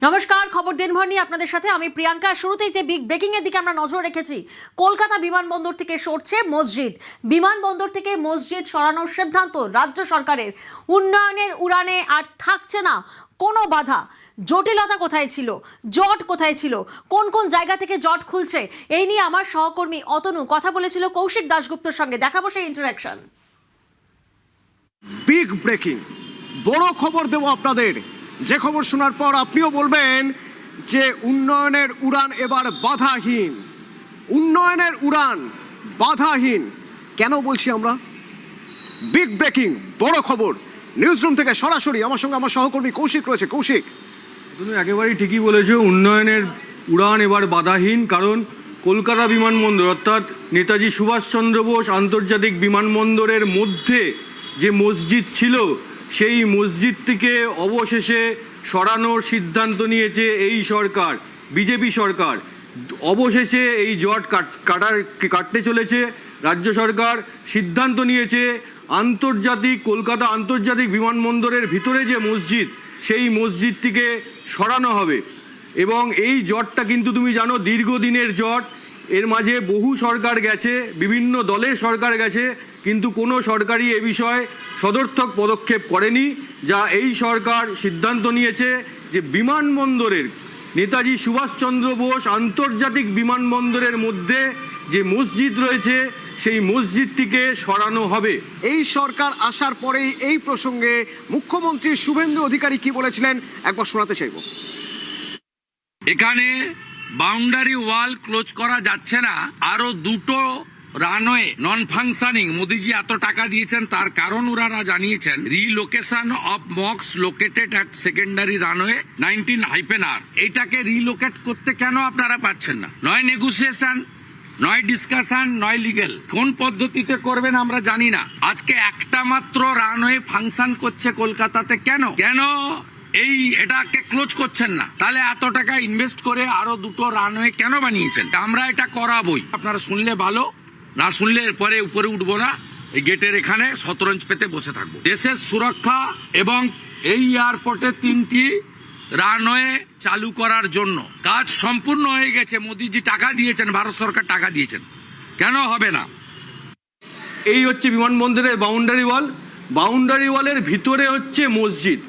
নমস্কার, খবর দিনভর নিয়ে আপনাদের সাথে আমি প্রিয়াঙ্কা। শুরুতেই যে বিগ ব্রেকিং এর দিকে আমরা নজর রেখেছি, কলকাতা বিমানবন্দর থেকে সরছে মসজিদ। বিমানবন্দর থেকে মসজিদ সরানোর সিদ্ধান্ত রাজ্য সরকারের। উন্নয়নের উড়ানে আর থাকছে না কোনো বাধা। জটিলতা কোথায় ছিল, জট কোথায় ছিল, কোন কোন জায়গা থেকে জট খুলছে, এই নিয়ে আমার সহকর্মী অতনু কথা বলেছিল কৌশিক দাশগুপ্তর সঙ্গে। দেখাবো সেই ইন্টারাকশন। বিগ ব্রেকিং, বড় খবর দেব আপনাদের, যে খবর শোনার পর আপনিও বলবেন যে উন্নয়নের উড়ান এবার বাধাহীন। উন্নয়নের উড়ান বাধাহীন কেন বলছি আমরা? বিগ ব্রেকিং, বড় খবর। নিউজরুম থেকে সরাসরি আমার সঙ্গে আমার সহকর্মী কৌশিক রয়েছে। কৌশিক, তুমি একেবারেই ঠিকই বলেছো, উন্নয়নের উড়ান এবার বাধাহীন। কারণ কলকাতা বিমানবন্দর অর্থাৎ নেতাজি সুভাষচন্দ্র বোস আন্তর্জাতিক বিমানবন্দরের মধ্যে যে মসজিদ ছিল, সেই মসজিদটিকে অবশেষে সরানোর সিদ্ধান্ত নিয়েছে এই সরকার, বিজেপি সরকার। অবশেষে এই জট কাটতে চলেছে। রাজ্য সরকার সিদ্ধান্ত নিয়েছে কলকাতা আন্তর্জাতিক বিমানবন্দরের ভিতরে যে মসজিদ, সেই মসজিদটিকে সরানো হবে। এবং এই জটটা কিন্তু তুমি জানো দীর্ঘদিনের জট। এর মাঝে বহু সরকার গেছে, বিভিন্ন দলের সরকার গেছে, কিন্তু কোনো সরকারই এ বিষয়ে সদর্থক পদক্ষেপ করেনি। যা এই সরকার সিদ্ধান্ত নিয়েছে যে বিমানবন্দরের নেতাজি সুভাষচন্দ্র বোস আন্তর্জাতিক বিমানবন্দরের মধ্যে যে মসজিদ রয়েছে, সেই মসজিদটিকে সরানো হবে। এই সরকার আসার পরেই এই প্রসঙ্গে মুখ্যমন্ত্রী শুভেন্দু অধিকারী কি বলেছিলেন একবার শোনাতে চাইব। এখানে বাউন্ডারি ওয়াল ক্লোজ করা যাচ্ছে না, আরো দুটো রানওয়ে নন ফাংশনিং। মোদিজি এত টাকা দিয়েছেন, তার কারণ ওনারা জানিয়েছেন রিলোকেশন অফ মক্স located at secondary runway 19-R। এটাকে রিলোকেট করতে কেন আপনারা পাচ্ছেন না? নয় নেগোসিয়েশন, নয় ডিসকাশন, নয় লিগেল। কোন পদ্ধতিতে করবেন আমরা জানি না। আজকে একটা মাত্র রানওয়ে ফাংশন করছে কলকাতাতে, কেন এটাকে ক্লোজ করছেন না? তাহলে এত টাকা ইনভেস্ট করে আরো দুটো রানওয়ে কেন বানিয়েছেন? আমরা এটা করাবই, আপনারা শুনলে ভালো, না শুনলে এরপরে উপরে উঠবো না। এই গেটের এখানে শতরঞ্জ পেতে বসে থাকবো। দেশের সুরক্ষা এবং এই এয়ারপোর্টে 3টি রানওয়ে চালু করার জন্য কাজ সম্পূর্ণ হয়ে গেছে। মোদিজি টাকা দিয়েছেন, ভারত সরকার টাকা দিয়েছেন, কেন হবে না? এই হচ্ছে বিমানবন্দরের বাউন্ডারি ওয়াল। বাউন্ডারি ওয়ালের ভিতরে হচ্ছে মসজিদ।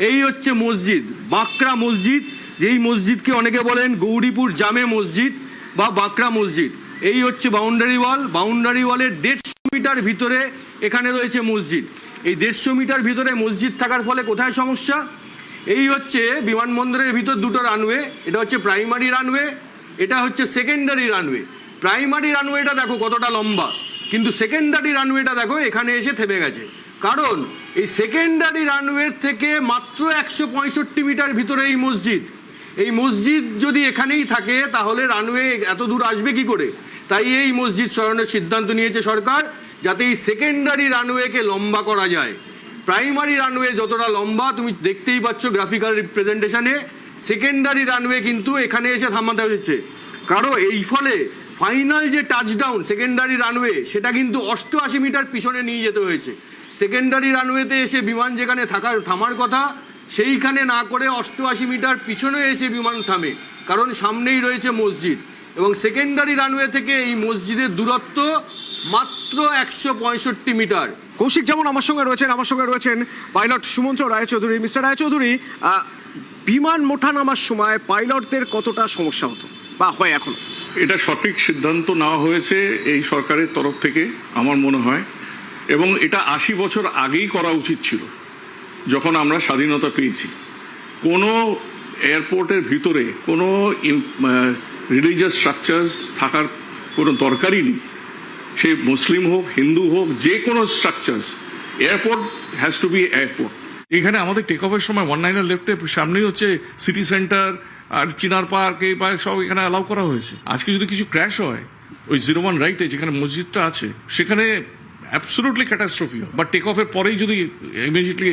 এই হচ্ছে মসজিদ, বাঁকড়া মসজিদ, যেই মসজিদকে অনেকে বলেন গৌরীপুর জামে মসজিদ বা বাঁকড়া মসজিদ। এই হচ্ছে বাউন্ডারি ওয়াল। বাউন্ডারি ওয়ালের 150 মিটার ভিতরে এখানে রয়েছে মসজিদ। এই 150 মিটার ভিতরে মসজিদ থাকার ফলে কোথায় সমস্যা? এই হচ্ছে বিমানবন্দরের ভিতর দুটো রানওয়ে। এটা হচ্ছে প্রাইমারি রানওয়ে, এটা হচ্ছে সেকেন্ডারি রানওয়ে। প্রাইমারি রানওয়েটা দেখো কতটা লম্বা, কিন্তু সেকেন্ডারি রানওয়েটা দেখো এখানে এসে থেমে গেছে। কারণ এই সেকেন্ডারি রানওয়ের থেকে মাত্র 165 মিটার ভিতরে এই মসজিদ। এই মসজিদ যদি এখানেই থাকে তাহলে রানওয়ে এত দূর আসবে কি করে? তাই এই মসজিদ সরানোর সিদ্ধান্ত নিয়েছে সরকার, যাতে এই সেকেন্ডারি রানওয়েকে লম্বা করা যায়। প্রাইমারি রানওয়ে যতটা লম্বা তুমি দেখতেই পাচ্ছ গ্রাফিক্যাল রিপ্রেজেন্টেশনে, সেকেন্ডারি রানওয়ে কিন্তু এখানে এসে থামাতে হচ্ছে। কারণ এই ফলে ফাইনাল যে টাচডাউন সেকেন্ডারি রানওয়ে, সেটা কিন্তু 88 মিটার পিছনে নিয়ে যেতে হয়েছে। সেকেন্ডারি রানওয়েতে এসে বিমান যেখানে থামার কথা, সেইখানে না করে 88 মিটার পিছনে এসে বিমান থামে, কারণ সামনেই রয়েছে মসজিদ। এবং সেকেন্ডারি রানওয়ে থেকে এই মসজিদের দূরত্ব মাত্র 165 মিটার। কৌশিক, যেমন আমার সঙ্গে রয়েছেন পাইলট সুমন্ত রায়চৌধুরী। মিস্টার রায়চৌধুরী, বিমান ওঠানামার সময় পাইলটদের কতটা সমস্যা হতো বা হয় এখন? এটা সঠিক সিদ্ধান্ত নেওয়া হয়েছে এই সরকারের তরফ থেকে আমার মনে হয়, এবং এটা 80 বছর আগেই করা উচিত ছিল, যখন আমরা স্বাধীনতা পেয়েছি। কোনো এয়ারপোর্টের ভিতরে কোনো রিলিজিয়াস স্ট্রাকচার্স থাকার কোনো দরকারই নেই। সে মুসলিম হোক, হিন্দু হোক, যে কোনো structures, airport has to be airport. এখানে আমাদের টেক অফের সময় 19 লেফটের সামনেই হচ্ছে সিটি সেন্টার আর চিনার পার্ক, এই পার্ক সব এখানে অ্যালাউ করা হয়েছে। আজকে যদি কিছু ক্র্যাশ হয় ওই 01 রাইটে যেখানে মসজিদটা আছে, সেখানে অ্যাবসলুটলি ক্যাটাস্ট্রফি হয়। বা টেক অফের পরেই যদি ইমিডিয়েটলি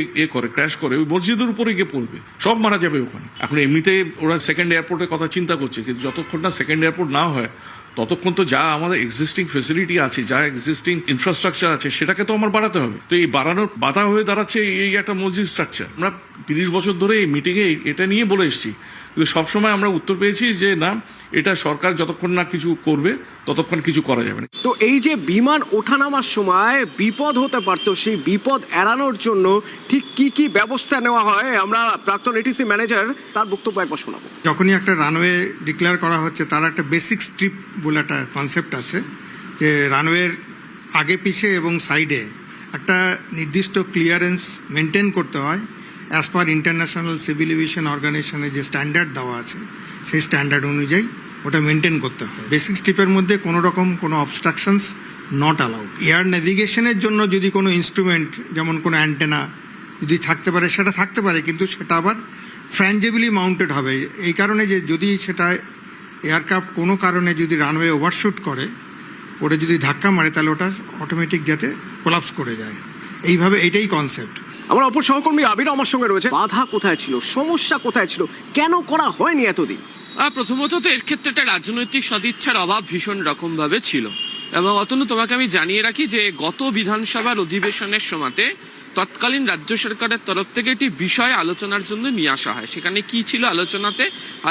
ক্র্যাশ করে, ওই মসজিদের উপরে গিয়ে পড়বে, সব মারা যাবে ওখানে। এখন এমনিতে ওরা সেকেন্ড এয়ারপোর্টের কথা চিন্তা করছে, কিন্তু যতক্ষণ না সেকেন্ড এয়ারপোর্ট না হয় ততক্ষণ তো যা আমাদের এক্সিস্টিং ফেসিলিটি আছে, যা এক্সিস্টিং ইনফ্রাস্ট্রাকচার আছে, সেটাকে তো আমার বাড়াতে হবে। তো এই বাড়ানোর বাধা হয়ে দাঁড়াচ্ছে এই একটা মসজিদ স্ট্রাকচার। আমরা 30 বছর ধরে এই মিটিংয়ে এটা নিয়ে বলে এসেছি কিন্তু সবসময় আমরা উত্তর পেয়েছি যে না, এটা সরকার যতক্ষণ না কিছু করবে ততক্ষণ কিছু করা যাবে না। তো এই যে বিমান ওঠানামার সময় বিপদ হতে পারতো, সেই বিপদ এড়ানোর জন্য ঠিক কি কি ব্যবস্থা নেওয়া হয়, আমরা প্রাক্তন এটিসি ম্যানেজার তার বক্তব্য একবার শোনাবো। যখনই একটা রানওয়ে ডিক্লেয়ার করা হচ্ছে, তার একটা বেসিক স্ট্রিপ বলে একটা কনসেপ্ট আছে, যে রানওয়ের আগে পিছে এবং সাইডে একটা নির্দিষ্ট ক্লিয়ারেন্স মেনটেন করতে হয় as per international civil aviation অর্গানাইজেশনের যে স্ট্যান্ডার্ড দেওয়া আছে সেই স্ট্যান্ডার্ড অনুযায়ী ওটা মেনটেন করতে হয়। বেসিক স্ট্রিপের মধ্যে কোনো রকম কোনো অবস্ট্রাকশনস নট অ্যালাউড। এয়ার নেভিগেশনের জন্য যদি কোনো ইনস্ট্রুমেন্ট, যেমন কোনো অ্যান্টেনা যদি থাকতে পারে, সেটা থাকতে পারে, কিন্তু সেটা আবার ফ্র্যাঞ্জেবলি মাউন্টেড হবে। এই কারণে যে যদি সেটা এয়ারক্রাফট কোনো কারণে যদি রানওয়ে ওভারশুট করে, ওটা যদি ধাক্কা মারে, তাহলে ওটা অটোমেটিক যাতে কোলাপস করে যায়। এইভাবে এটাই কনসেপ্ট। আমার অপর সহকর্মী আবির আমার সঙ্গে রয়েছে। বাধা কোথায় ছিল, সমস্যা কোথায় ছিল, কেন করা হয়নি এতদিন? প্রথমত তো এর ক্ষেত্রে একটা রাজনৈতিক সদিচ্ছার অভাব ভীষণ রকমভাবে ছিল। এবং অতনু, তোমাকে আমি জানিয়ে রাখি যে গত বিধানসভার অধিবেশনের সময়তে তৎকালীন রাজ্য সরকারের তরফ থেকে একটি বিষয় আলোচনার জন্য নিয়ে আসা হয়। সেখানে কি ছিল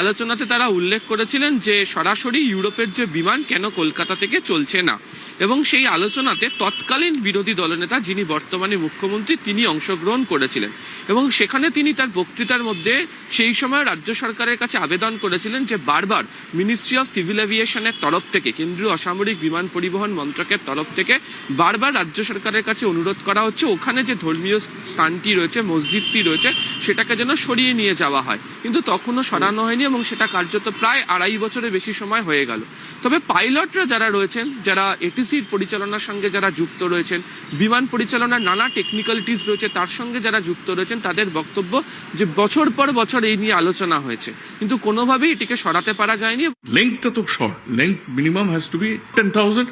আলোচনাতে তারা উল্লেখ করেছিলেন যে সরাসরি ইউরোপের যে বিমান কেন কলকাতা থেকে চলছে না, এবং সেই আলোচনাতে তৎকালীন বিরোধী দলনেতা, যিনি বর্তমানে মুখ্যমন্ত্রী, তিনি অংশগ্রহণ করেছিলেন। এবং সেখানে তিনি তার বক্তৃতার মধ্যে সেই সময় রাজ্য সরকারের কাছে আবেদন করেছিলেন যে বারবার মিনিস্ট্রি অফ সিভিল এভিয়েশনের তরফ থেকে, কেন্দ্রীয় অসামরিক বিমান পরিবহন মন্ত্রকের তরফ থেকে বারবার রাজ্য সরকারের কাছে অনুরোধ করা হচ্ছে ওখানে যে ধর্মীয় স্থানটি রয়েছে, মসজিদটি রয়েছে, সেটাকে যেন সরিয়ে নিয়ে যাওয়া হয়। কিন্তু তখনও সরানো হয়নি এবং সেটা কার্যত প্রায় 2.5 বছরের বেশি সময় হয়ে গেল। তবে পাইলটরা যারা রয়েছেন, যারা এটিসির পরিচালনার সঙ্গে যারা যুক্ত রয়েছেন, বিমান পরিচালনার নানা টেকনিক্যালিটিস রয়েছে তার সঙ্গে যারা যুক্ত রয়েছেন, তাদের বক্তব্য যে বছর পর বছর এই নিয়ে আলোচনা হয়েছে, কিন্তু কোনোভাবেই এটিকে সরাতে পারা যায়নি। লেংথটা তো short, length minimum has to be 10,000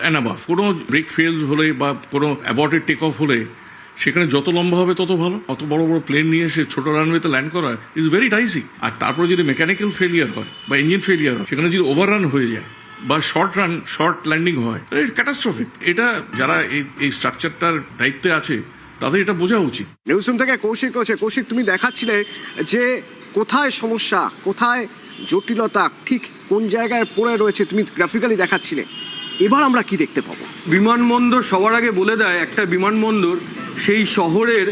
and above. কোনো ব্রেক ফেলস হলে বা কোনো অ্যাবর্টেড টেক অফ হলে সেখানে যত লম্বা হবে তত ভালো। অত বড় বড় প্লেন নিয়ে এসে ছোট রানওয়েতে ল্যান্ড করা ইজ ভেরি ডাইসি। আর তারপরে যদি মেকানিক্যাল ফেলিয়ার হয় বা ইঞ্জিন ফেলিয়ার হয়, সেখানে যদি ওভাররান হয়ে যায় বা শর্ট ল্যান্ডিং হয়, ক্যাটাস্ট্রফিক। এটা যারা এই স্ট্রাকচারটার দায়িত্বে আছে তাদের এটা বোঝা উচিত। নিউজরুম থেকে কৌশিক রয়েছে। কৌশিক, তুমি দেখাচ্ছিলে যে কোথায় সমস্যা, কোথায় জটিলতা, ঠিক কোন জায়গায় পড়ে রয়েছে, তুমি গ্রাফিক্যালি দেখাচ্ছিলে। এবার আমরা কি দেখতে পাবো? বিমানবন্দর সবার আগে বলে দেয় একটা বিমানবন্দর সেই শহরের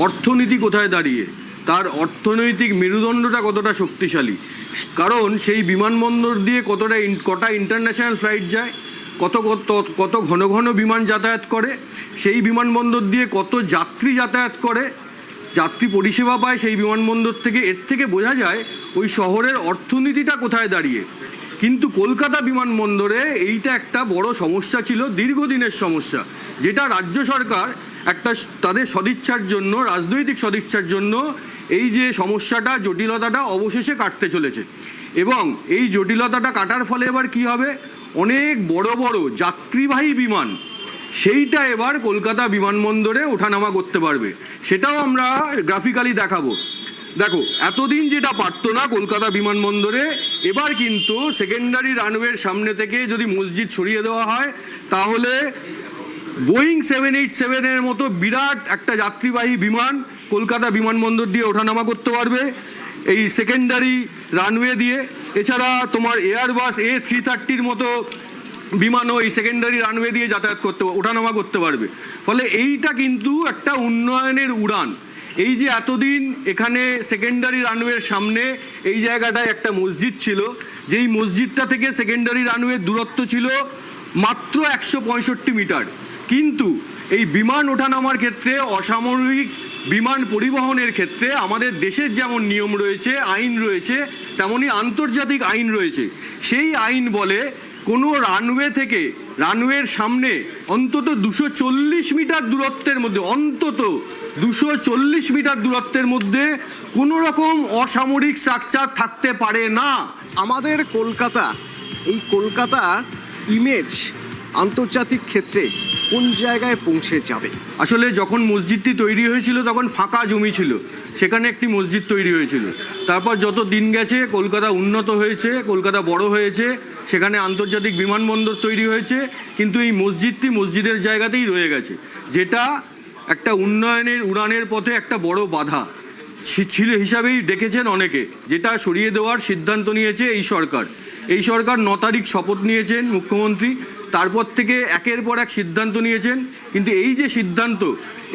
অর্থনীতি কোথায় দাঁড়িয়ে, তার অর্থনৈতিক মেরুদণ্ডটা কতটা শক্তিশালী। কারণ সেই বিমানবন্দর দিয়ে কটা ইন্টারন্যাশনাল ফ্লাইট যায়, কত ঘন ঘন বিমান যাতায়াত করে, সেই বিমানবন্দর দিয়ে কত যাত্রী যাতায়াত করে, যাত্রী পরিষেবা পায় সেই বিমানবন্দর থেকে। এর থেকে বোঝা যায় ওই শহরের অর্থনীতিটা কোথায় দাঁড়িয়ে। কিন্তু কলকাতা বিমানবন্দরে এইটা একটা বড় সমস্যা ছিল, দীর্ঘদিনের সমস্যা, যেটা রাজ্য সরকার একটা তাদের সদিচ্ছার জন্য, রাজনৈতিক সদিচ্ছার জন্য এই যে সমস্যাটা, জটিলতাটা অবশেষে কাটতে চলেছে। এবং এই জটিলতাটা কাটার ফলে এবার কি হবে, অনেক বড় বড় যাত্রীবাহী বিমান সেইটা এবার কলকাতা বিমানবন্দরে ওঠানামা করতে পারবে। সেটাও আমরা গ্রাফিক্যালি দেখাবো। দেখো, এতদিন যেটা পারতো না কলকাতা বিমানবন্দরে, এবার কিন্তু সেকেন্ডারি রানওয়ের সামনে থেকে যদি মসজিদ সরিয়ে দেওয়া হয়, তাহলে বোয়িং 787-এর মতো বিরাট একটা যাত্রীবাহী বিমান কলকাতা বিমানবন্দর দিয়ে ওঠানামা করতে পারবে এই সেকেন্ডারি রানওয়ে দিয়ে। এছাড়া তোমার এয়ারবাস A330-র মতো বিমানও এই সেকেন্ডারি রানওয়ে দিয়ে ওঠানামা করতে পারবে। ফলে এইটা কিন্তু একটা উন্নয়নের উড়ান। এই যে এতদিন এখানে সেকেন্ডারি রানওয়ের সামনে এই জায়গাটায় একটা মসজিদ ছিল, যেই মসজিদটা থেকে সেকেন্ডারি রানওয়ের দূরত্ব ছিল মাত্র 165 মিটার, কিন্তু এই বিমান ওঠানামার ক্ষেত্রে, অসামরিক বিমান পরিবহনের ক্ষেত্রে আমাদের দেশের যেমন নিয়ম রয়েছে, আইন রয়েছে, তেমনি আন্তর্জাতিক আইন রয়েছে। সেই আইন বলে কোনো রানওয়ে থেকে রানওয়ের সামনে অন্তত 240 মিটার দূরত্বের মধ্যে, অন্তত 240 মিটার দূরত্বের মধ্যে কোনো রকম অসামরিক স্ট্রাকচার থাকতে পারে না। আমাদের কলকাতা, এই কলকাতার ইমেজ আন্তর্জাতিক ক্ষেত্রে কোন জায়গায় পৌঁছে যাবে? আসলে যখন মসজিদটি তৈরি হয়েছিল তখন ফাঁকা জমি ছিল, সেখানে একটি মসজিদ তৈরি হয়েছিল। তারপর যত দিন গেছে কলকাতা উন্নত হয়েছে, কলকাতা বড় হয়েছে, সেখানে আন্তর্জাতিক বিমানবন্দর তৈরি হয়েছে, কিন্তু এই মসজিদটি মসজিদের জায়গাতেই রয়ে গেছে, যেটা একটা উন্নয়নের উড়ানের পথে একটা বড় বাধা। ছিল হিসাবেই ডেকেছেন অনেকে, যেটা সরিয়ে দেওয়ার সিদ্ধান্ত নিয়েছে এই সরকার। এই সরকার 9 তারিখ শপথ নিয়েছেন মুখ্যমন্ত্রী, তারপর থেকে একের পর এক সিদ্ধান্ত নিয়েছেন। কিন্তু এই যে সিদ্ধান্ত,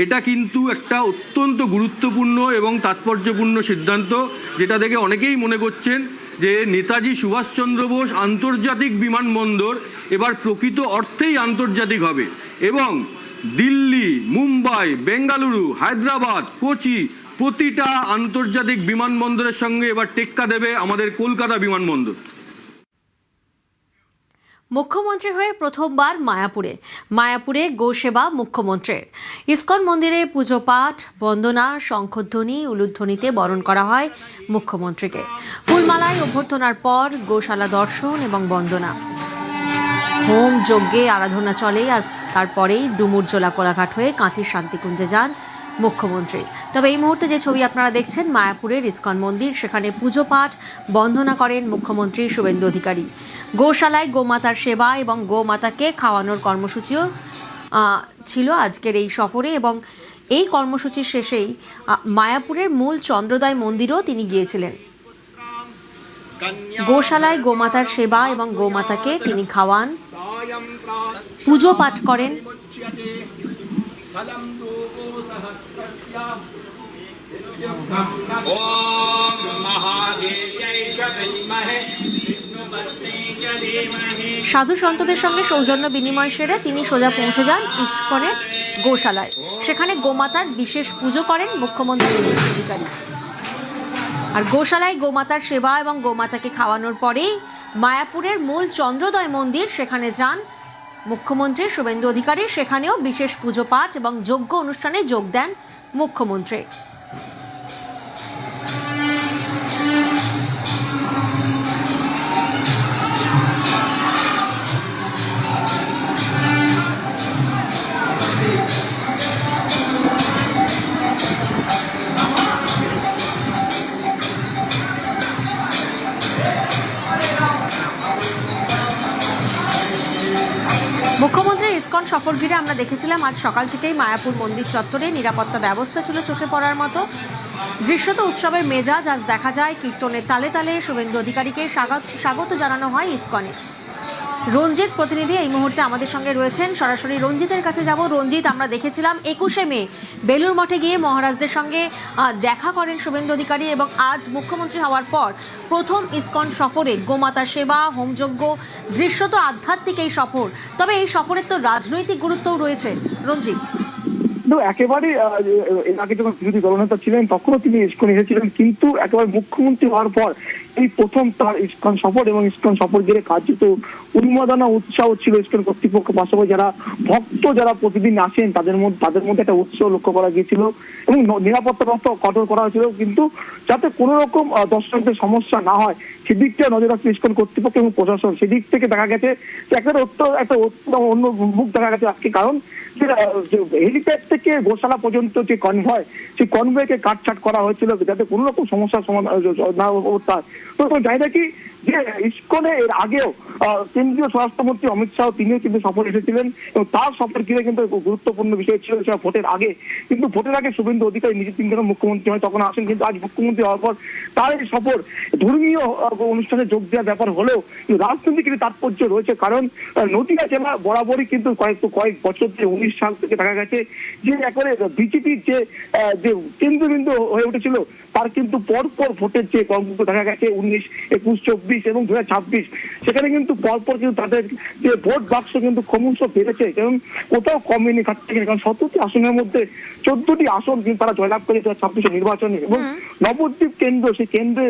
এটা কিন্তু একটা অত্যন্ত গুরুত্বপূর্ণ এবং তাৎপর্যপূর্ণ সিদ্ধান্ত, যেটা দেখে অনেকেই মনে করছেন যে নেতাজি সুভাষচন্দ্র বোস আন্তর্জাতিক বিমানবন্দর এবার প্রকৃত অর্থেই আন্তর্জাতিক হবে এবং দিল্লি, মুম্বাই, বেঙ্গালুরু, হায়দ্রাবাদ, কোচি প্রতিটা আন্তর্জাতিক বিমানবন্দরের সঙ্গে এবার টেক্কা দেবে আমাদের কলকাতা বিমানবন্দর। মুখ্যমন্ত্রী হয়ে প্রথমবার মায়াপুরে গোসেবা মুখ্যমন্ত্রীর। ইসকন মন্দিরে পুজো পাঠ, বন্দনা, শঙ্খধ্বনি, উলুধ্বনিতে বরণ করা হয় মুখ্যমন্ত্রীকে। ফুলমালায় অভ্যর্থনার পর গোশালা দর্শন এবং বন্দনা, হোম যজ্ঞে আরাধনা চলে, আর তারপরেই ডুমুরজোলা কোলাঘাট হয়ে কাঁথির শান্তিকুঞ্জে যান মুখ্যমন্ত্রী। তবে এই মুহূর্তে যে ছবি আপনারা দেখছেন মায়াপুরের ইসকন মন্দির, সেখানে পুজো পাঠ, বন্দনা করেন মুখ্যমন্ত্রী শুভেন্দু অধিকারী। গোশালায় গোমাতার সেবা এবং গোমাতাকে খাওয়ানোর কর্মসূচিও ছিল আজকের এই সফরে, এবং এই কর্মসূচির শেষেই মায়াপুরের মূল চন্দ্রোদয় মন্দিরও তিনি গিয়েছিলেন। গোশালায় গোমাতার সেবা এবং গোমাতাকে তিনি খাওয়ান, পুজো পাঠ করেন। সাধু সন্তদের সঙ্গে সৌজন্য বিনিময় সেরে তিনি সোজা পৌঁছে যান ইসকনের গোশালায়। সেখানে গোমাতার বিশেষ পুজো করেন মুখ্যমন্ত্রী শুভেন্দু অধিকারী। আর গোশালায় গোমাতার সেবা এবং গোমাতাকে খাওয়ানোর পরেই মায়াপুরের মূল চন্দ্রোদয় মন্দির, সেখানে যান মুখ্যমন্ত্রী শুভেন্দু অধিকারী। সেখানেও বিশেষ পুজো পাঠ এবং যজ্ঞ অনুষ্ঠানে যোগ দেন মুখ্যমন্ত্রী। মুখ্যমন্ত্রীর ইসকন সফর ঘিরে আমরা দেখেছিলাম আজ সকাল থেকেই মায়াপুর মন্দির চত্বরে নিরাপত্তা ব্যবস্থা ছিল চোখে পড়ার মতো। দৃশ্যত উৎসবের মেজাজ আজ দেখা যায়। কীর্তনের তালে তালে শুভেন্দু অধিকারীকে স্বাগত জানানো হয় ইসকনে। রঞ্জিত প্রতিনিধি এই মুহূর্তে আমাদের সঙ্গে রয়েছেন, সরাসরি রঞ্জিতের কাছে যাব। রঞ্জিত, আমরা দেখেছিলাম 21শে মে বেলুর মঠে গিয়ে মহারাজদের সঙ্গে দেখা করেন শুভেন্দু অধিকারী, এবং আজ মুখ্যমন্ত্রী হওয়ার পর প্রথম ইসকন সফরে গোমাতা সেবা, হোমযজ্ঞ, দৃশ্যত আধ্যাত্মিক এই সফর। তবে এই সফরের তো রাজনৈতিক গুরুত্বও রয়েছে রঞ্জিত। একেবারে এর আগে যখন বিরোধী দলনেতা ছিলেন তখনও তিনি ইসকন এসেছিলেন, কিন্তু একেবারে মুখ্যমন্ত্রী হওয়ার পর এই প্রথম তার ইসকন সফর, এবং ইসকন সফর ঘিরে কার্যত উন্মাদনা উৎসাহ ছিল ইসকন কর্তৃপক্ষ, পাশাপাশি যারা ভক্ত যারা প্রতিদিন আসেন তাদের মধ্যে একটা উৎসাহ লক্ষ্য করা গিয়েছিল, এবং নিরাপত্তা ব্যবস্থা কঠোর করা হয়েছিল, কিন্তু যাতে কোনো রকম দর্শকদের সমস্যা না হয় সেদিকটা নজর রাখছে ইসকন কর্তৃপক্ষ এবং প্রশাসন। সেদিক থেকে দেখা গেছে একটা অন্য মুখ দেখা গেছে আজকে, কারণ হেলিপ্যাড থেকে গোশালা পর্যন্ত যে কনভয়, সেই কনভয়কে কাটছাট করা হয়েছিল যাতে কোনো রকম সমস্যার সমাধান না হতে হয়। তো জানি নাকি যে ইসকনে এর আগেও কেন্দ্রীয় স্বরাষ্ট্রমন্ত্রী অমিত শাহ তিনিও কিন্তু সফর এসেছিলেন, এবং তার সফর ঘিরে কিন্তু গুরুত্বপূর্ণ বিষয় ছিল সেটা ভোটের আগে। কিন্তু ভোটের আগে শুভেন্দু অধিকারী নিজে তিনি যখন মুখ্যমন্ত্রী হয় তখন আসেন, কিন্তু আজ মুখ্যমন্ত্রী হওয়ার পর তার এই সফর ধর্মীয় অনুষ্ঠানে যোগ দেওয়ার ব্যাপার হলেও রাজনৈতিক কিন্তু তাৎপর্য রয়েছে, কারণ নদিয়া জেলা বরাবরই কিন্তু কয়েক বছর থেকে 19 সাল থেকে দেখা গেছে যে একবারে বিজেপির যে কেন্দ্রবিন্দু হয়ে উঠেছিল, তার কিন্তু পরপর ভোটের যে কর্মসূচি দেখা গেছে 19, 21, 24 এবং 2026, সেখানে কিন্তু পরপর কিন্তু তাদের যে ভোট বাক্স কিন্তু ক্রমশ বেড়েছে, এবং কোথাও কমেনি ঘাটতি, কারণ 17টি আসনের মধ্যে 14টি আসন কিন্তু তারা জয়লাভ করে 2026 নির্বাচনে, এবং নবদ্বীপ কেন্দ্র, সেই কেন্দ্রে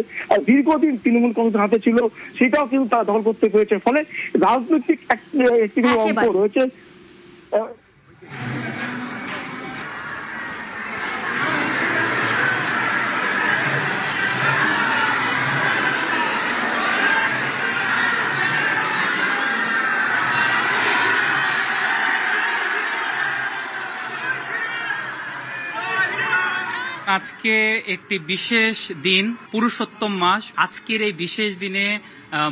দীর্ঘদিন তৃণমূল কংগ্রেসের হাতে ছিল, সেটাও কিন্তু তারা দখল করতে পেরেছে। ফলে রাজনৈতিক একটি অঙ্ক রয়েছে। আজকে একটি বিশেষ দিন, পুরুষোত্তম মাস। আজকের এই বিশেষ দিনে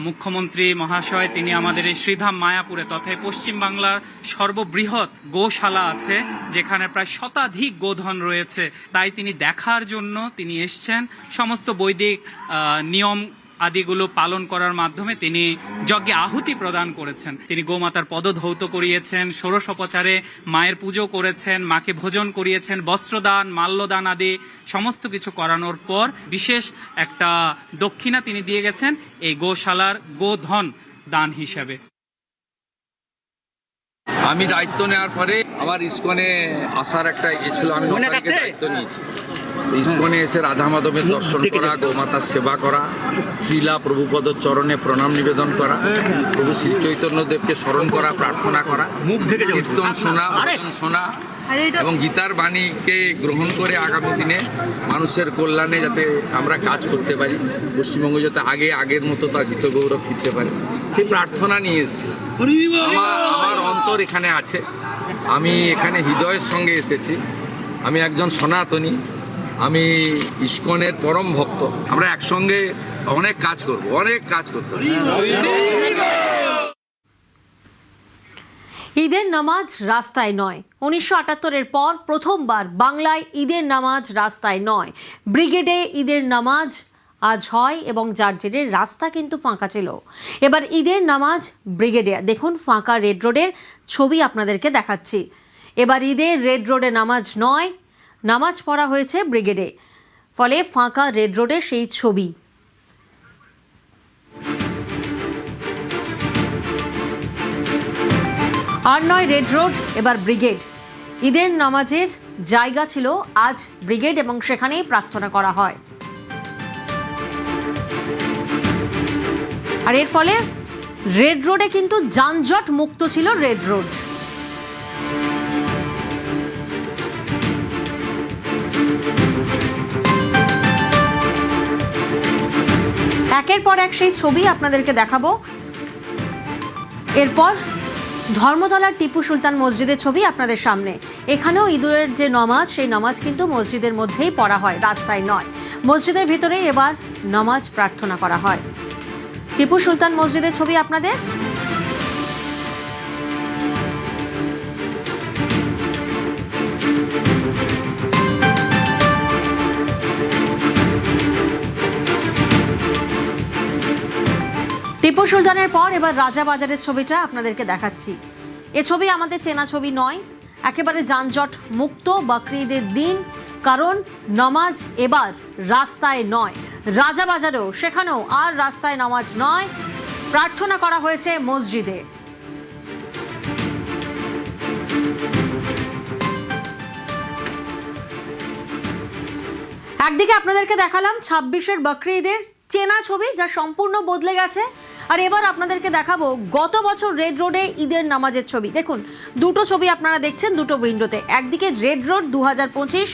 মুখ্যমন্ত্রী মহাশয় তিনি আমাদের এই শ্রীধাম মায়াপুরে তথা পশ্চিম বাংলার সর্ববৃহৎ গোশালা আছে, যেখানে প্রায় শতাধিক গোধন রয়েছে, তাই তিনি দেখার জন্য তিনি এসছেন। সমস্ত বৈদিক নিয়ম আদিগুলো পালন করার মাধ্যমে তিনি যজ্ঞে আহুতি প্রদান করেছেন। তিনি গোমাতার পদধৌত করিয়েছেন, ষোড়শোপচারে মায়ের পুজো করেছেন, মাকে ভোজন করিয়েছেন, বস্ত্রদান, মাল্যদান আদি সমস্ত কিছু করানোর পর বিশেষ একটা দক্ষিণা তিনি দিয়ে গেছেন এই গোশালার গোধন দান হিসেবে। আমি দায়িত্ব নেওয়ার পরে আমার ইসকনে আসার একটা ছিল, আমি দায়িত্ব নিয়েছি। ইসকনে এসে রাধা মাধবের দর্শন করা, গোমাতার সেবা করা, শ্রীলা প্রভুপদর চরণে প্রণাম নিবেদন করা, প্রভু শ্রী চৈতন্যদেবকে স্মরণ করা, প্রার্থনা করা, কীর্তন শোনা, ভজন শোনা এবং গীতার বাণীকে গ্রহণ করে আগামী দিনে মানুষের কল্যাণে যাতে আমরা কাজ করতে পারি, পশ্চিমবঙ্গ যাতে আগের মতো তার গীত গৌরব ফিরতে পারে, সেই প্রার্থনা নিয়ে এসেছি। আমার অন্তর এখানে আছে, আমি এখানে হৃদয়ের সঙ্গে এসেছি। আমি একজন সনাতনী, আমি ইসকনের পরম ভক্ত। আমরা একসঙ্গে অনেক কাজ করব, অনেক কাজ করতে হবে। ঈদের নামাজ রাস্তায় নয়। 1978-এর পর প্রথমবার বাংলায় ঈদের নামাজ রাস্তায় নয়, ব্রিগেডে ঈদের নামাজ আজ হয় এবং যার জেরে রাস্তা কিন্তু ফাঁকা ছিল। এবার ঈদের নামাজ ব্রিগেডে, দেখুন ফাঁকা রেড রোডের ছবি আপনাদেরকে দেখাচ্ছি। এবার ঈদের রেড রোডে নামাজ নয়, নামাজ পড়া হয়েছে ব্রিগেডে, ফলে ফাঁকা রেড রোডের সেই ছবি। আর নয় রেড রোড, এবার ব্রিগেড। ঈদের নামাজের জায়গা ছিল আজ ব্রিগেড এবং সেখানেই প্রার্থনা করা হয়। আর এর ফলে রেড রোডে কিন্তু যানজট মুক্ত ছিল রেড রোড। একের পর এক সেই ছবি আপনাদেরকে দেখাবো। এরপর ধর্মতলার টিপু সুলতান মসজিদের ছবি আপনাদের সামনে। এখানেও ঈদের যে নামাজ, সেই নামাজ কিন্তু মসজিদের মধ্যেই পড়া হয়, রাস্তায় নয়। মসজিদের ভিতরে এবার নামাজ প্রার্থনা করা হয়। টিপু সুলতান মসজিদের ছবি আপনাদের। টিপু সুলতানের পর এবার রাজাবাজারের ছবিটা আপনাদেরকে দেখাচ্ছি। এ ছবি আমাদের চেনা ছবি নয়, একেবারে যানজট মুক্ত বকরিদের দিন, কারণ নামাজ এবার রাস্তায় নয়। রাজাবাজারেও সেখানেও আর রাস্তায় নামাজ নয়, প্রার্থনা করা হয়েছে মসজিদে। একদিকে আপনাদেরকে দেখালাম 26-এর বকরিদের চেনা ছবি, যা সম্পূর্ণ বদলে গেছে। আর এবার আপনাদেরকে দেখাবো গত বছর রেড রোডে ঈদের নামাজের ছবি। দেখুন দুটো ছবি আপনারা দেখছেন দুটো উইন্ডোতে। একদিকে রেড রোড 2025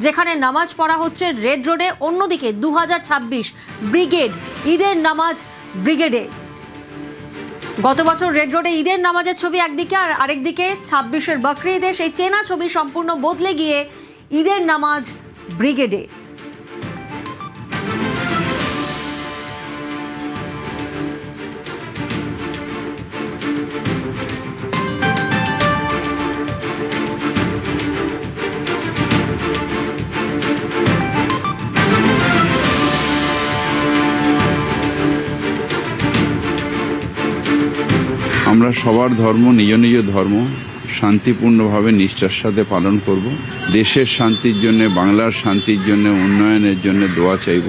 যেখানে নামাজ পড়া হচ্ছে রেড রোডে, অন্যদিকে 2026 ব্রিগেড, ঈদের নামাজ ব্রিগেডে। গত বছর রেড রোডে ঈদের নামাজের ছবি একদিকে, আর আরেকদিকে 26-এর বকরিদে সেই চেনা ছবি সম্পূর্ণ বদলে গিয়ে ঈদের নামাজ ব্রিগেডে। আমরা সবার ধর্ম নিজ নিজ ধর্ম শান্তিপূর্ণভাবে নিষ্ঠার সাথে পালন করব। দেশের শান্তির জন্য, বাংলার শান্তির জন্য, উন্নয়নের জন্য দোয়া চাইব।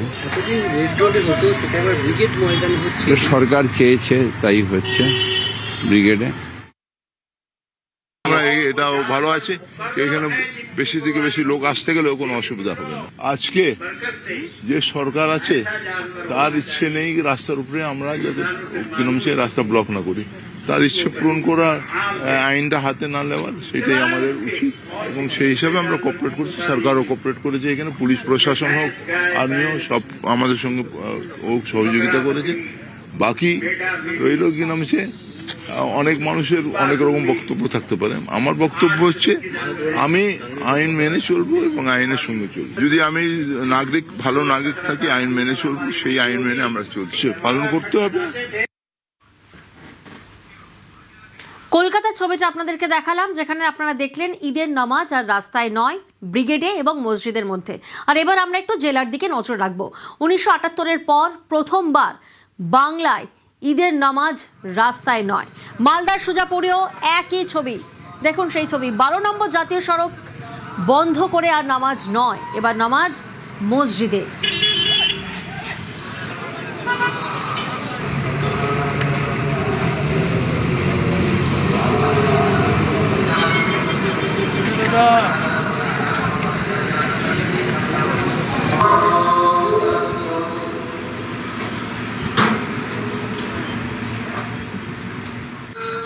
সরকার চেয়েছে তাই হচ্ছে ব্রিগেডে। আমরা এটাও ভালো আছে, এখানে বেশি থেকে বেশি লোক আসতে গেলেও কোনো অসুবিধা হবে না। আজকে যে সরকার আছে তার ইচ্ছে নেই রাস্তার উপরে আমরা যাতে রাস্তা ব্লক না করি, তার ইচ্ছে পূরণ করা, আইনটা হাতে না নেওয়ার, সেটাই আমাদের উচিত এবং সেই হিসাবে আমরা কোঅপারেট করছি। সরকারও কোঅপারেট করেছে, এখানে পুলিশ প্রশাসন হোক, আর্মিও সব আমাদের সঙ্গে সহযোগিতা করেছে। বাকি রইল অনেক মানুষের অনেক রকম বক্তব্য থাকতে পারে। আমার বক্তব্য হচ্ছে আমি আইন মেনে চলবো এবং আইনের সঙ্গে চলবো। যদি আমি নাগরিক, ভালো নাগরিক থাকি, আইন মেনে চলবো, সেই আইন মেনে আমরা চলছি, পালন করতে হবে। কলকাতার ছবিটা আপনাদেরকে দেখালাম, যেখানে আপনারা দেখলেন ঈদের নামাজ আর রাস্তায় নয়, ব্রিগেডে এবং মসজিদের মধ্যে। আর এবার আমরা একটু জেলার দিকে নজর রাখবো। 1978-এর পর প্রথমবার বাংলায় ঈদের নামাজ রাস্তায় নয়। মালদার সুজাপুরেও একই ছবি। দেখুন সেই ছবি, 12 নম্বর জাতীয় সড়ক বন্ধ করে আর নামাজ নয়, এবার নামাজ মসজিদে।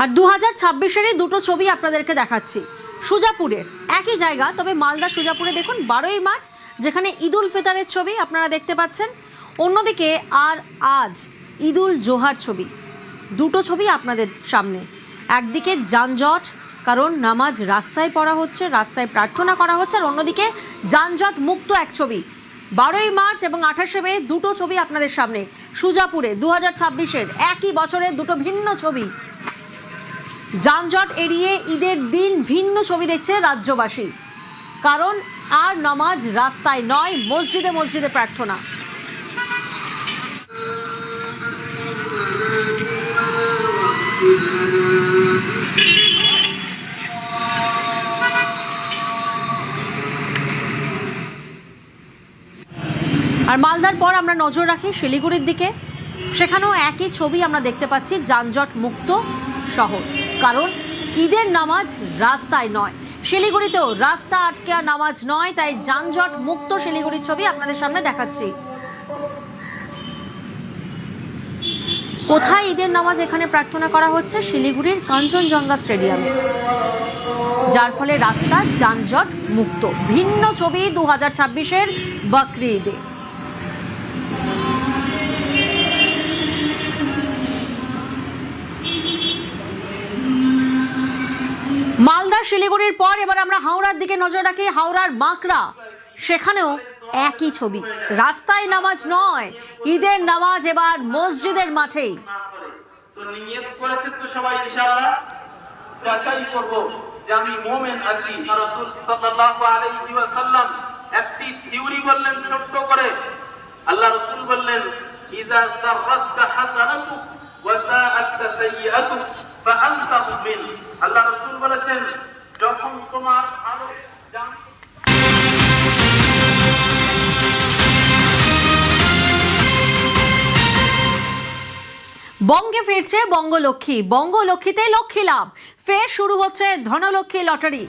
আর 2026-এরই দুটো ছবি আপনাদেরকে দেখাচ্ছি। সুজাপুরের একই জায়গা, তবে মালদা সুজাপুরে দেখুন 12ই মার্চ, যেখানে ঈদ উল ফিতরের ছবি আপনারা দেখতে পাচ্ছেন। অন্যদিকে আর আজ ঈদ উল জোহার ছবি, দুটো ছবি আপনাদের সামনে। একদিকে যানজট, কারণ নামাজ রাস্তায় পড়া হচ্ছে, রাস্তায় প্রার্থনা করা হচ্ছে, আর অন্যদিকে যানজট মুক্ত এক ছবি। 12ই মার্চ এবং 28শে মে দুটো ছবি আপনাদের সামনে। সুজাপুরে 2026-এর একই বছরের দুটো ভিন্ন ছবি। যানজট এড়িয়ে ঈদের দিন ভিন্ন ছবি দেখছে রাজ্যবাসী, কারণ আর নামাজ রাস্তায় নয়, মসজিদে মসজিদে প্রার্থনা। আর মালদার পর আমরা নজর রাখি শিলিগুড়ির দিকে। সেখানেও একই ছবি আমরা দেখতে পাচ্ছি, যানজট মুক্ত শহর, কারণ ঈদের নামাজ রাস্তায় নয়। শিলিগুড়িতেও রাস্তা আটকে আর নামাজ নয়, তাই যানজট মুক্ত শিলিগুড়ির ছবি আপনাদের সামনে দেখাচ্ছি। কোথায় ঈদের নামাজ এখানে প্রার্থনা করা হচ্ছে? শিলিগুড়ির কাঞ্চনজঙ্ঘা স্টেডিয়ামে, যার ফলে রাস্তা যানজট মুক্ত। ভিন্ন ছবি 2026-এর বকরি ঈদে। মালদা শিলিগুড়ির পর এবার আমরা হাওড়ার দিকে নজর রাখি। হাওড়ার বাঁকড়া, সেখানেও একই ছবি, রাস্তায় নামাজ নয়, ঈদের নামাজ এবার মসজিদের মাঠেই। তো নিয়ত করেছেন তো সবাই ইনশাআল্লাহ, যাচাই করব যে আমি মুমিন আছি। রাসূল সাল্লাল্লাহু আলাইহি ওয়াসাল্লাম একটি থিওরি বললেন ছোট্ট করে। আল্লাহ রাসূল বললেন, ইযা সাররাতকা হাসানাতু ওয়া সাআতকা সাইয়্যাতু ফাআনতা মুমিন। আল্লাহ রাসূল বলেছেন, যখন তোমার ভালো বঙ্গে ফিরছে বঙ্গলক্ষ্মী, বঙ্গলক্ষ্মীতে লক্ষ্মী লাভ। ফের শুরু হচ্ছে ধনলক্ষ্মী লটারি।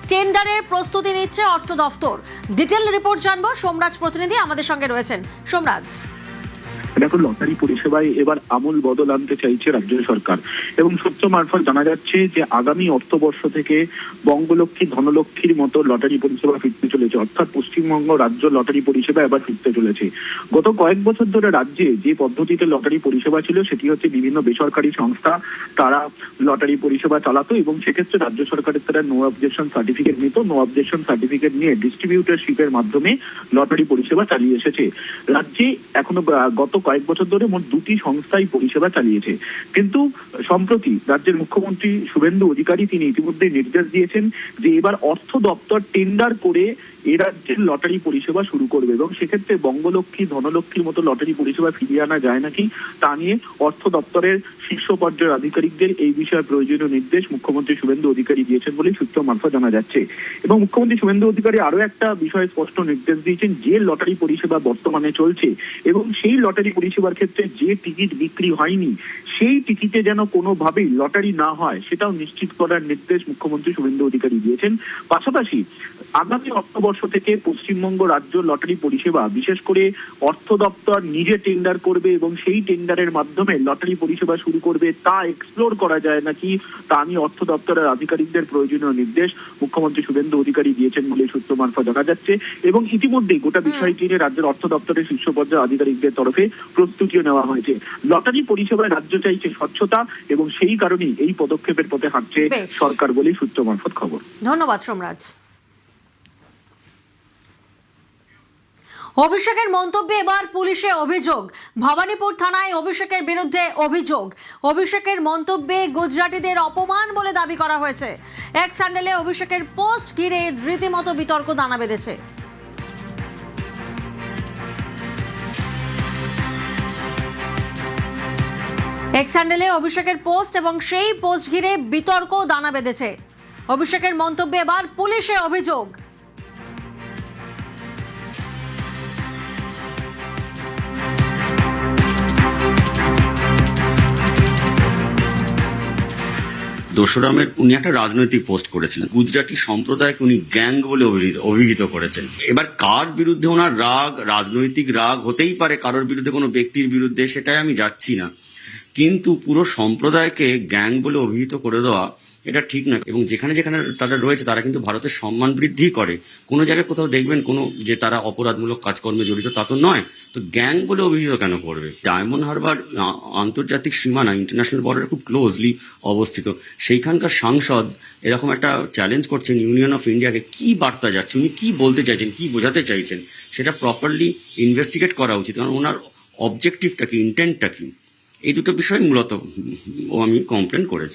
টেন্ডারের প্রস্তুতি নিচ্ছে অর্থ দফতর। ডিটেল রিপোর্ট জানবো, সোমরাজ প্রতিনিধি আমাদের সঙ্গে রয়েছেন। সোমরাজ, দেখো, লটারি পরিষেবায় এবার আমূল বদল আনতে চাইছে রাজ্য সরকার, এবং সূত্র মারফত জানা যাচ্ছে যে আগামী অর্থবর্ষ থেকে বঙ্গলক্ষ্মী, ধনলক্ষ্মীর মতো লটারি পরিষেবা ফিরতে চলেছে, অর্থাৎ পশ্চিমবঙ্গ রাজ্য লটারি পরিষেবা এবার ফিরতে চলেছে। গত কয়েক বছর ধরে রাজ্যে যে পদ্ধতিতে লটারি পরিষেবা ছিল সেটি হচ্ছে বিভিন্ন বেসরকারি সংস্থা তারা লটারি পরিষেবা চালাতো, এবং সেক্ষেত্রে রাজ্য সরকারের তারা নো অবজেকশন সার্টিফিকেট নিত। নো অবজেকশন সার্টিফিকেট নিয়ে ডিস্ট্রিবিউটরশিপের মাধ্যমে লটারি পরিষেবা চালিয়ে এসেছে। রাজ্যে এখনো গত কয়েক বছর ধরে মোট দুটি সংস্থাই পরিষেবা চালিয়েছে, কিন্তু সম্প্রতি রাজ্যের মুখ্যমন্ত্রী শুভেন্দু অধিকারী তিনি ইতিমধ্যে নির্দেশ দিয়েছেন যে এবার অর্থ দপ্তর টেন্ডার করে এ রাজ্যের লটারি পরিষেবা শুরু করবে, এবং সেক্ষেত্রে বঙ্গলক্ষ্মী, ধনলক্ষ্মীর মতো লটারি পরিষেবা ফিরিয়ে আনা যায় নাকি তা নিয়ে অর্থ দপ্তরের শীর্ষ পর্যায়ের আধিকারিকদের এই বিষয়ে প্রয়োজনীয় নির্দেশ মুখ্যমন্ত্রী শুভেন্দু অধিকারী দিয়েছেন বলে সূত্র মারফত জানা যাচ্ছে। এবং মুখ্যমন্ত্রী শুভেন্দু অধিকারী আরো একটা বিষয়ে স্পষ্ট নির্দেশ দিয়েছেন, যে লটারি পরিষেবা বর্তমানে চলছে এবং সেই লটারি পরিষেবার ক্ষেত্রে যে টিকিট বিক্রি হয়নি সেই টিকিটে যেন কোনোভাবেই লটারি না হয় সেটাও নিশ্চিত করার নির্দেশ মুখ্যমন্ত্রী শুভেন্দু অধিকারী দিয়েছেন। পাশাপাশি আগামী অক্টোবর থেকে পশ্চিমবঙ্গ রাজ্য লটারি পরিষেবা বিশেষ করে অর্থ দপ্তর নিজে টেন্ডার করবে এবং সেই টেন্ডারের মাধ্যমে লটারি পরিষেবা শুরু করবে, তা এক্সপ্লোর করা যায় নাকি তা নিয়ে অর্থ দপ্তরের আধিকারিকদের প্রয়োজনীয় নির্দেশ মুখ্যমন্ত্রী শুভেন্দু অধিকারী দিয়েছেন বলে সূত্র মারফত জানা যাচ্ছে। এবং ইতিমধ্যেই গোটা বিষয়টি নিয়ে রাজ্যের অর্থ দপ্তরের শীর্ষ পর্যায়ের আধিকারিকদের তরফে প্রস্তুতিও নেওয়া হয়েছে। লটারি পরিষেবায় রাজ্য চাইছে চাইছে স্বচ্ছতা, এবং সেই কারণেই এই পদক্ষেপের পথে হাঁটছে বেশ। সরকার বলেই সূত্র মারফত খবর। ধন্যবাদ সোমরাজ। অভিষেকের মন্তব্যে এবার পুলিশে অভিযোগ। ভবানীপুর থানায় অভিষেকের বিরুদ্ধে অভিযোগ। অভিষেকের মন্তব্যে গুজরাটিদের অপমান বলে দাবি করা হয়েছে। এক্স হ্যান্ডেলে অভিষেকের পোস্ট ঘিরে রীতিমতো বিতর্ক দানা বেঁধেছে। এক্স হ্যান্ডেলে অভিষেকের পোস্ট এবং সেই পোস্ট ঘিরে বিতর্ক দানা বেঁধেছে। অভিষেকের মন্তব্যে এবার পুলিশে অভিযোগ। দোসরামের উনি একটা রাজনৈতিক পোস্ট করেছিলেন, গুজরাটি সম্প্রদায়কে উনি গ্যাং বলে অভিহিত করেছেন। এবার কার বিরুদ্ধে ওনার রাগ, রাজনৈতিক রাগ হতেই পারে, কারোর বিরুদ্ধে কোনো ব্যক্তির বিরুদ্ধে, সেটাই আমি যাচ্ছি না, কিন্তু পুরো সম্প্রদায়কে গ্যাং বলে অভিহিত করে দেওয়া এটা ঠিক না। এবং যেখানে যেখানে তারা রয়েছে তারা কিন্তু ভারতের সম্মান বৃদ্ধি করে। কোনো জায়গায় কোথাও দেখবেন কোনো যে তারা অপরাধমূলক কাজকর্মে জড়িত, তা তো নয়। তো গ্যাং বলে অভিহিত কেন করবে? ডায়মন্ড হারবার আন্তর্জাতিক সীমানা, ইন্টারন্যাশনাল বর্ডার খুব ক্লোজলি অবস্থিত। সেইখানকার সাংসদ এরকম একটা চ্যালেঞ্জ করছেন ইউনিয়ন অফ ইন্ডিয়াকে। কি বার্তা যাচ্ছে, উনি কি বলতে চাইছেন, কি বোঝাতে চাইছেন, সেটা প্রপারলি ইনভেস্টিগেট করা উচিত। কারণ ওনার অবজেক্টিভটা কি, ইন্টেন্টটা কি, এই দুটো বিষয় মূলত আমি কমপ্লেন করেছি।